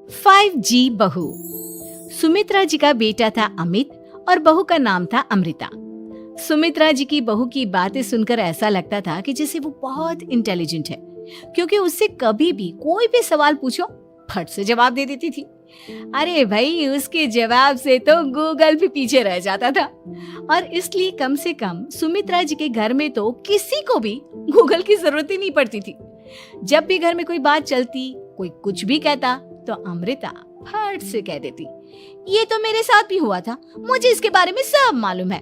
5G बहू। सुमित्रा जी का बेटा था अमित और बहू का नाम था अमृता। सुमित्रा जी की बहू की बातें सुनकर ऐसा लगता था कि जैसे वो बहुत इंटेलिजेंट है, क्योंकि उससे कभी भी कोई भी सवाल पूछो फट से जवाब दे देती थी। अरे भाई, उसके जवाब से तो गूगल भी पीछे रह जाता था। और इसलिए कम से कम सुमित्रा जी के घर में तो किसी को भी गूगल की जरूरत ही नहीं पड़ती थी। जब भी घर में कोई बात चलती, कोई कुछ भी कहता, तो अमृता फट से कह देती, ये तो मेरे साथ भी हुआ था, मुझे इसके बारे में सब मालूम है।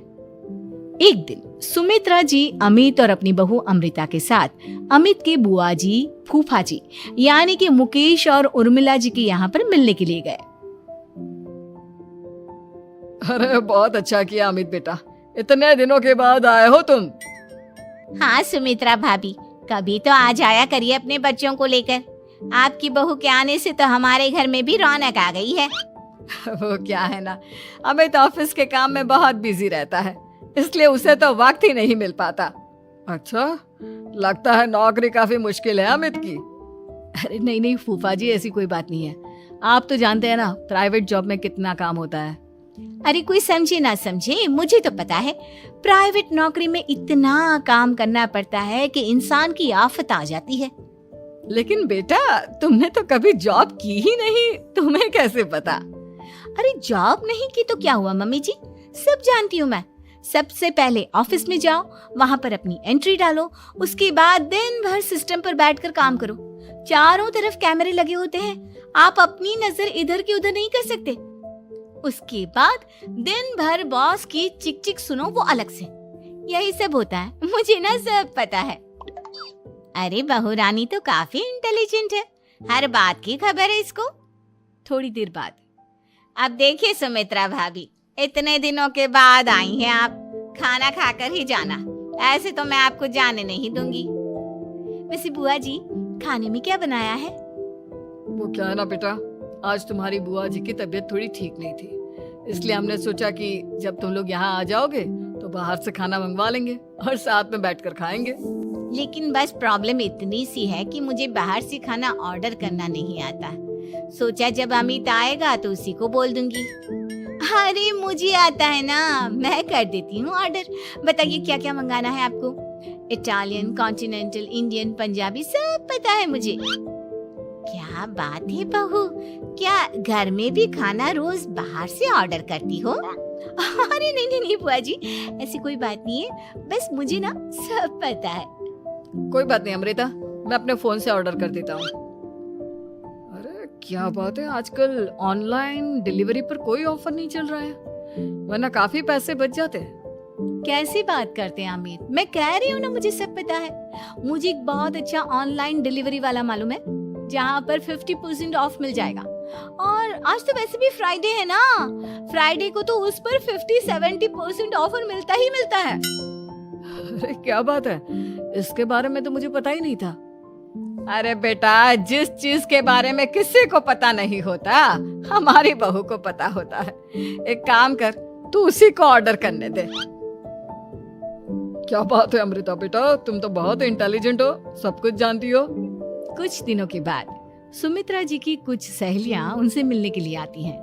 एक दिन सुमित्रा जी अमित और अपनी बहू अमृता के साथ अमित के बुआ जी, फूफा जी यानी कि मुकेश और उर्मिला जी के यहाँ पर मिलने के लिए गए। अरे बहुत अच्छा किया अमित बेटा, इतने दिनों के बाद आए हो तुम। हाँ सुमित्रा भाभी, कभी तो आ जाया करिए अपने बच्चों को लेकर। आपकी बहू के आने से तो हमारे घर में भी रौनक आ गई है। वो क्या है ना, अमित ऑफिस के काम में बहुत बिजी रहता है, इसलिए उसे तो वक्त ही नहीं मिल पाता। अच्छा, लगता है नौकरी काफी मुश्किल है अमित की। अरे नहीं नहीं फूफा जी, ऐसी कोई बात नहीं है। आप तो जानते हैं ना प्राइवेट जॉब में कितना काम होता है। अरे कोई समझे ना समझे, मुझे तो पता है प्राइवेट नौकरी में इतना काम करना पड़ता है कि इंसान की आफत आ जाती है। लेकिन बेटा, तुमने तो कभी जॉब की ही नहीं, तुम्हें कैसे पता? अरे जॉब नहीं की तो क्या हुआ मम्मी जी, सब जानती हूँ मैं। सबसे पहले ऑफिस में जाओ, वहाँ पर अपनी एंट्री डालो, उसके बाद दिन भर सिस्टम पर बैठकर काम करो। चारों तरफ कैमरे लगे होते हैं, आप अपनी नजर इधर की उधर नहीं कर सकते। उसके बाद दिन भर बॉस की चिक चिक सुनो, वो अलग से। यही सब होता है, मुझे ना सब पता है। अरे बहू रानी तो काफी इंटेलिजेंट है, हर बात की खबर है इसको। थोड़ी देर बाद, अब देखिए सुमित्रा भाभी, इतने दिनों के बाद आई हैं आप, खाना खाकर ही जाना, ऐसे तो मैं आपको जाने नहीं दूंगी। वैसे बुआ जी, खाने में क्या बनाया है? वो क्या है ना बेटा, आज तुम्हारी बुआ जी की तबीयत थोड़ी ठीक नहीं थी, इसलिए हमने सोचा कि जब तुम लोग यहाँ आ जाओगे तो बाहर से खाना मंगवा लेंगे और साथ में बैठकर खाएंगे। लेकिन बस प्रॉब्लम इतनी सी है कि मुझे बाहर से खाना ऑर्डर करना नहीं आता। सोचा जब अमित आएगा तो उसी को बोल दूंगी। अरे मुझे आता है ना, मैं कर देती हूँ ऑर्डर। बताइए क्या क्या मंगाना है आपको? इटालियन, कॉन्टिनेंटल, इंडियन, पंजाबी, सब पता है मुझे। क्या बात है बहू, क्या घर में भी खाना रोज बाहर से ऑर्डर करती हो? अरे नहीं नहीं नहीं बुआ जी, ऐसी कोई बात नहीं है, बस मुझे ना सब पता है। कोई बात नहीं अमृता, मैं अपने फोन से ऑर्डर कर देता हूँ। अरे क्या बात है, आजकल ऑनलाइन डिलीवरी पर कोई ऑफर नहीं चल रहा है, वरना काफी पैसे बच जाते हैं। कैसी बात करते हैं अमित, मैं कह रही हूँ ना मुझे सब पता है। मुझे एक बहुत अच्छा ऑनलाइन डिलीवरी वाला मालूम है, जहाँ पर 50% ऑफ मिल जाएगा। और आज तो वैसे भी फ्राइडे है ना, फ्राइडे को तो उस पर 50-70% ऑफर मिलता ही मिलता है। अरे क्या बात है, इसके बारे में तो मुझे पता ही नहीं था। अरे बेटा, जिस चीज के बारे में किसी को पता नहीं होता, हमारी बहू को पता होता है। एक काम कर, तू उसी को ऑर्डर करने दे। क्या बात है अमृता बेटा, तुम तो बहुत इंटेलिजेंट हो, सब कुछ जानती हो। कुछ दिनों के बाद सुमित्रा जी की कुछ सहेलियां उनसे मिलने के लिए आती हैं।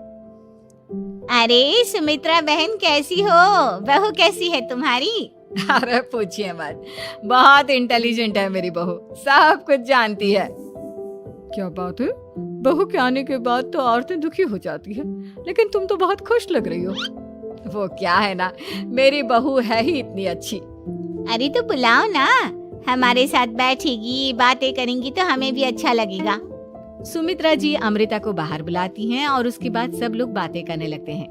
अरे सुमित्रा बहन कैसी हो, बहू कैसी है तुम्हारी? अरे पूछिए मत, बहुत इंटेलिजेंट है मेरी बहू, सब कुछ जानती है। क्या बात है, बहू के आने के बाद तो औरतें दुखी हो जाती है, लेकिन तुम तो बहुत खुश लग रही हो। वो क्या है ना, मेरी बहू है ही इतनी अच्छी। अरे तो बुलाओ ना, हमारे साथ बैठेगी, बातें करेंगी तो हमें भी अच्छा लगेगा। सुमित्रा जी अमृता को बाहर बुलाती हैं और उसके बाद सब लोग बातें करने लगते हैं।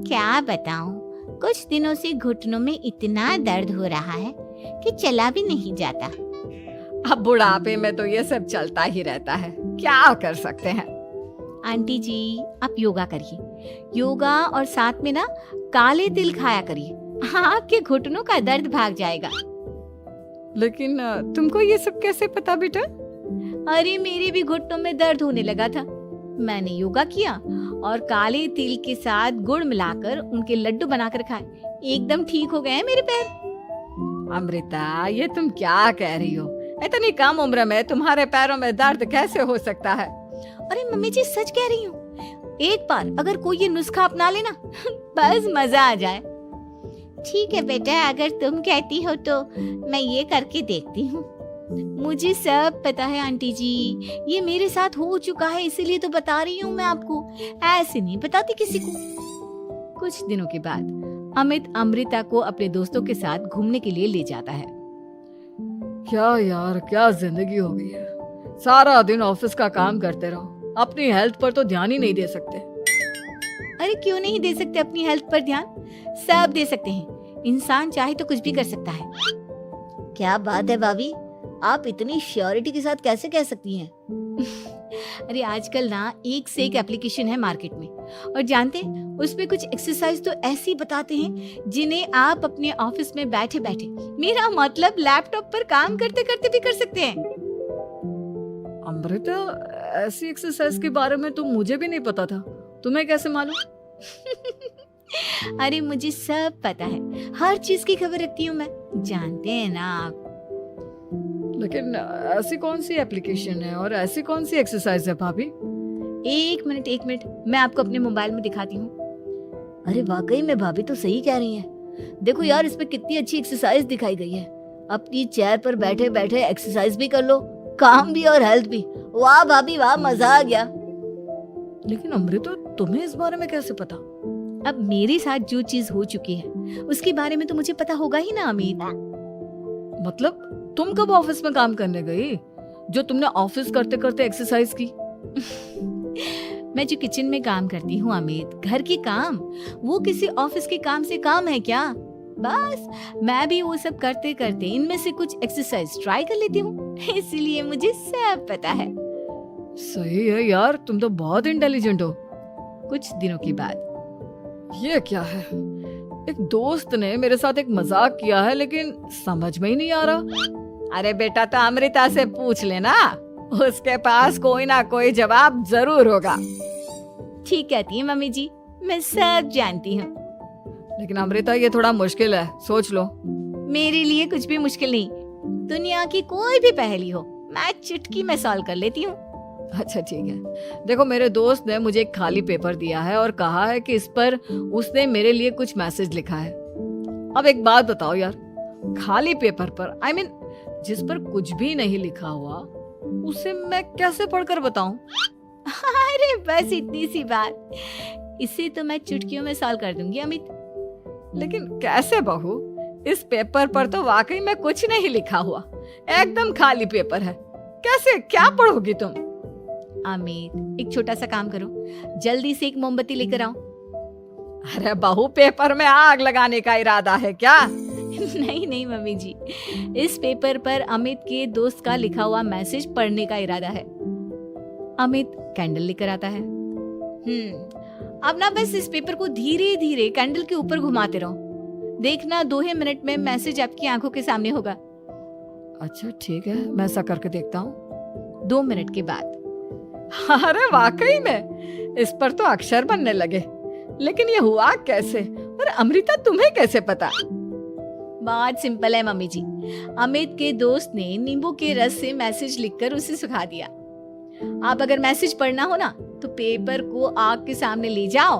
क्या बताऊं, कुछ दिनों से घुटनों में इतना दर्द हो रहा है कि चला भी नहीं जाता। अब बुढ़ापे में तो ये सब चलता ही रहता है, क्या कर सकते हैं। आंटी जी, आप योगा करिए, योगा और साथ में ना काले तिल खाया करिए, आपके घुटनों का दर्द भाग जाएगा। लेकिन तुमको ये सब कैसे पता बेटा? अरे मेरे भी घुटनों में दर्द होने लगा था, मैंने योगा किया और काले तिल के साथ गुड़ मिलाकर उनके लड्डू बनाकर खाए, एकदम ठीक हो गए हैं मेरे पैर। अमृता, ये तुम क्या कह रही हो? इतनी कम उम्र में तुम्हारे पैरों में दर्द कैसे हो सकता है? अरे मम्मी जी सच कह रही हूँ, एक बार अगर कोई ये नुस्खा अपना लेना बस मजा आ जाए। ठीक है बेटा, अगर तुम कहती हो तो मैं ये करके देखती हूँ। मुझे सब पता है आंटी जी, ये मेरे साथ हो चुका है, इसीलिए तो बता रही हूँ मैं आपको, ऐसे नहीं बताती किसी को। कुछ दिनों के बाद अमित अमृता को अपने दोस्तों के साथ घूमने के लिए ले जाता है। क्या यार, क्या जिंदगी हो गई है। सारा दिन ऑफिस का काम करते रहो, अपनी हेल्थ पर तो ध्यान ही नहीं दे सकते। अरे क्यों नहीं दे सकते अपनी हेल्थ पर ध्यान, सब दे सकते हैं। इंसान चाहे तो कुछ भी कर सकता है। क्या बात है भाभी, आप इतनी श्योरिटी के साथ कैसे कह सकती हैं? अरे आजकल ना एक से एक एप्लीकेशन है मार्केट में, और जानते हैं उसमें कुछ एक्सरसाइज तो ऐसी बताते हैं जिन्हें आप अपने ऑफिस में बैठे बैठे, मेरा मतलब लैपटॉप पर काम करते करते भी कर सकते हैं। अमृता, ऐसी एक्सरसाइज के बारे में तो मुझे भी नहीं पता था, तुम्हें कैसे मालूम? अरे मुझे सब पता है, हर चीज की खबर रखती हूँ मैं, जानते हैं ना आप। लेकिन ऐसी कौन सी एप्लीकेशन है और ऐसी कौन सी एक्सरसाइज है भाभी? एक मिनट, मैं आपको अपने मोबाइल में दिखाती हूँ। अरे वाकई में भाभी तो सही कह रही हैं। देखो यार, इसमें कितनी अच्छी एक्सरसाइज दिखाई गई है। अपनी चेयर पर बैठे बैठे एक्सरसाइज भी कर लो, काम भी और हेल्थ भी। वाह भाभी वाह, मजा आ गया। लेकिन अमृता, तुम्हें इस बारे में कैसे पता? अब मेरे साथ जो चीज हो चुकी है उसके बारे में तो मुझे पता होगा ही ना अमित। मतलब तुम कब ऑफिस में काम करने गई जो तुमने ऑफिस करते करते एक्सरसाइज की? मैं जो किचन में काम करती हूँ अमित, घर के काम, वो किसी ऑफिस के काम से काम है क्या? बस मैं भी वो सब करते करते इनमें से कुछ एक्सरसाइज ट्राई कर लेती हूँ, इसीलिए मुझे सब पता है। सही है यार, तुम तो बहुत इंटेलिजेंट हो। कुछ दिनों के बाद ये क्या है? एक दोस्त ने मेरे साथ एक मजाक किया है, लेकिन समझ में ही नहीं आ रहा। अरे बेटा, तो अमृता से पूछ लेना, उसके पास कोई ना कोई जवाब जरूर होगा। ठीक कहती है मम्मी जी, मैं सब जानती हूँ। लेकिन अमृता, ये थोड़ा मुश्किल है, सोच लो। मेरे लिए कुछ भी मुश्किल नहीं, दुनिया की कोई भी पहेली हो मैं चुटकी में सॉल्व कर लेती हूँ। अच्छा ठीक है, देखो मेरे दोस्त ने मुझे एक खाली पेपर दिया है और कहा है कि इस पर उसने मेरे लिए कुछ मैसेज लिखा है। अब एक बात बताओ यार, खाली पेपर पर, I mean, जिस पर कुछ भी नहीं लिखा हुआ, उसे मैं कैसे पढ़कर बताऊं? अरे बस इतनी सी बात, इसे तो मैं चुटकियों में सॉल्व कर दूंगी अमित। लेकिन कैसे बहू? इस पेपर पर तो वाकई में कुछ नहीं लिखा हुआ, एकदम खाली पेपर है, कैसे, क्या पढ़ोगी तुम? अमित, एक छोटा सा काम करो, जल्दी से एक मोमबत्ती लेकर आओ। अरे बहू, पेपर में आग लगाने का इरादा है क्या? नहीं मम्मी जी, इस पेपर पर अमित के दोस्त का लिखा हुआ मैसेज पढ़ने का इरादा है। अमित कैंडल लेकर आता है। अब ना बस इस पेपर को धीरे धीरे कैंडल के ऊपर घुमाते रहो, देखना 2 ही मिनट में मैसेज आपकी आंखों के सामने होगा। अच्छा ठीक है, मैं ऐसा करके देखता हूँ। 2 मिनट के बाद, अरे वाकई में इस पर तो अक्षर बनने लगे, लेकिन ये हुआ कैसे? और अमृता, तुम्हें कैसे पता? बात सिंपल है मम्मी जी, अमित के दोस्त ने नींबू के रस से मैसेज लिखकर उसे सुखा दिया। आप अगर मैसेज पढ़ना हो ना तो पेपर को आग के सामने ले जाओ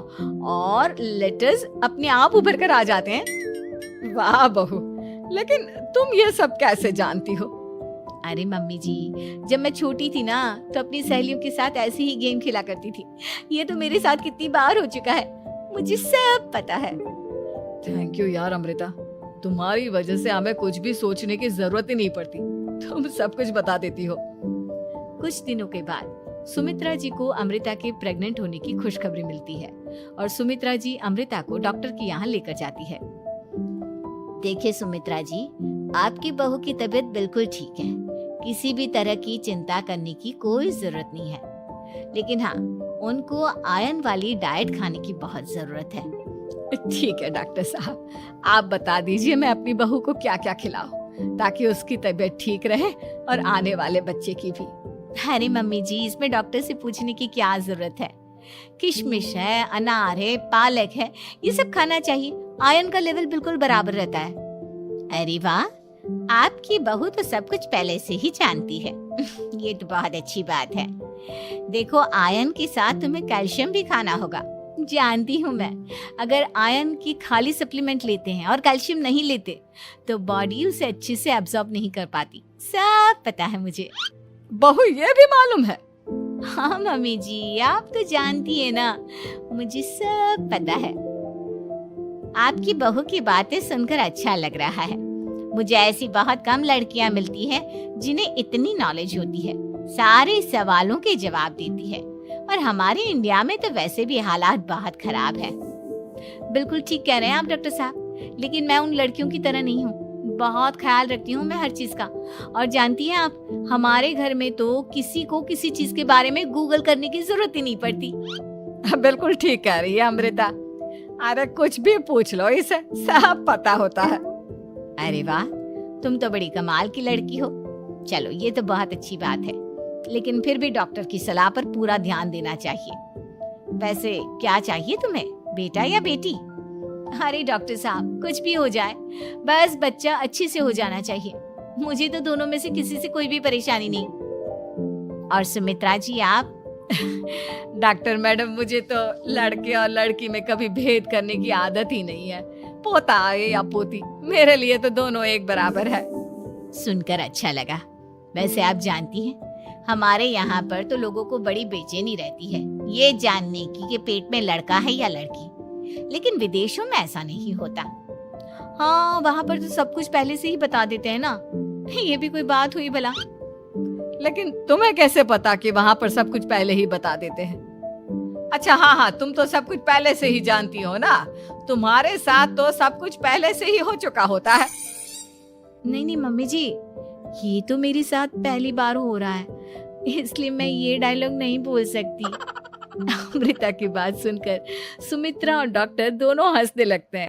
और लेटर्स अपने आप उभर कर आ जाते हैं। वाह बहू, लेकिन तुम ये सब कैसे जानती हो? अरे मम्मी जी, जब मैं छोटी थी ना तो अपनी सहेलियों के साथ ऐसे ही गेम खेला करती थी। ये तो मेरे साथ कितनी बार हो चुका है, मुझे सब पता है। थैंक यू यार अमृता, तुम्हारी वजह से हमें कुछ भी सोचने की जरूरत ही नहीं पड़ती, तुम सब कुछ बता देती हो। कुछ दिनों के बाद सुमित्रा जी को अमृता के प्रेग्नेंट होने की खुशखबरी मिलती है और सुमित्रा जी अमृता को डॉक्टर के यहाँ लेकर जाती है। देखिए सुमित्रा जी, आपकी बहू की तबीयत बिल्कुल ठीक है, किसी भी तरह की चिंता करने की कोई जरूरत नहीं है, लेकिन हाँ, उनको आयरन वाली डाइट खाने की बहुत जरूरत है। ठीक है डॉक्टर साहब, आप बता दीजिए मैं अपनी बहू को क्या क्या खिलाऊं ताकि उसकी तबीयत ठीक रहे और आने वाले बच्चे की भी। अरे मम्मी जी, इसमें डॉक्टर से पूछने की क्या जरूरत है, किशमिश है, अनार है, पालक है, ये सब खाना चाहिए, आयरन का लेवल बिल्कुल बराबर रहता है। अरे वाह, आपकी बहू तो सब कुछ पहले से ही जानती है। ये तो बहुत अच्छी बात है। देखो, आयरन के साथ तुम्हें कैल्शियम भी खाना होगा। जानती हूँ मैं, अगर आयरन की खाली सप्लीमेंट लेते हैं और कैल्शियम नहीं लेते तो बॉडी उसे अच्छे से एब्जॉर्ब नहीं कर पाती। सब पता है मुझे। बहू ये भी मालूम है? हाँ मम्मी जी, आप तो जानती है ना, मुझे सब पता है। आपकी बहू की बातें सुनकर अच्छा लग रहा है। मुझे ऐसी बहुत कम लड़कियां मिलती हैं जिन्हें इतनी नॉलेज होती है, सारे सवालों के जवाब देती है। और हमारे इंडिया में तो वैसे भी हालात बहुत खराब है। बिल्कुल ठीक कह रहे हैं आप डॉक्टर साहब, लेकिन मैं उन लड़कियों की तरह नहीं हूँ। बहुत ख्याल रखती हूँ मैं हर चीज का। और जानती हैं आप, हमारे घर में तो किसी को किसी चीज के बारे में गूगल करने की जरूरत ही नहीं पड़ती। बिल्कुल ठीक कह रही है अमृता। अरे कुछ भी पूछ लो, इसे सब पता होता है। अरे वाह, तुम तो बड़ी कमाल की लड़की हो। चलो, ये तो बहुत अच्छी बात है, लेकिन फिर भी डॉक्टर की सलाह पर पूरा ध्यान देना चाहिए। वैसे क्या चाहिए तुम्हें, बेटा या बेटी? अरे डॉक्टर साहब, कुछ भी हो जाए, बस बच्चा अच्छे से हो जाना चाहिए। मुझे तो दोनों में से किसी से कोई भी परेशानी नहीं। और सुमित्रा जी, आप? डॉक्टर मैडम, मुझे तो लड़के और लड़की में कभी भेद करने की आदत ही नहीं है। पोता आए या पोती, मेरे लिए तो दोनों एक बराबर है। सुनकर अच्छा लगा। वैसे आप जानती हैं, हमारे यहाँ पर तो लोगों को बड़ी बेचैनी रहती है ये जानने की कि पेट में लड़का है या लड़की। लेकिन विदेशों में ऐसा नहीं होता। हाँ, वहाँ पर तो सब कुछ पहले से ही बता देते हैं ना। ये भी कोई बात हुई भला? लेकिन तुम्हें कैसे पता कि वहाँ पर सब कुछ पहले ही बता देते हैं? अच्छा हाँ, तुम तो सब कुछ पहले से ही जानती हो ना। तुम्हारे साथ तो सब कुछ पहले से ही हो चुका होता है। नहीं मम्मी जी, ये तो मेरे साथ पहली बार हो रहा है, इसलिए मैं ये डायलॉग नहीं बोल सकती। अमृता की बात सुनकर सुमित्रा और डॉक्टर दोनों हंसने लगते हैं।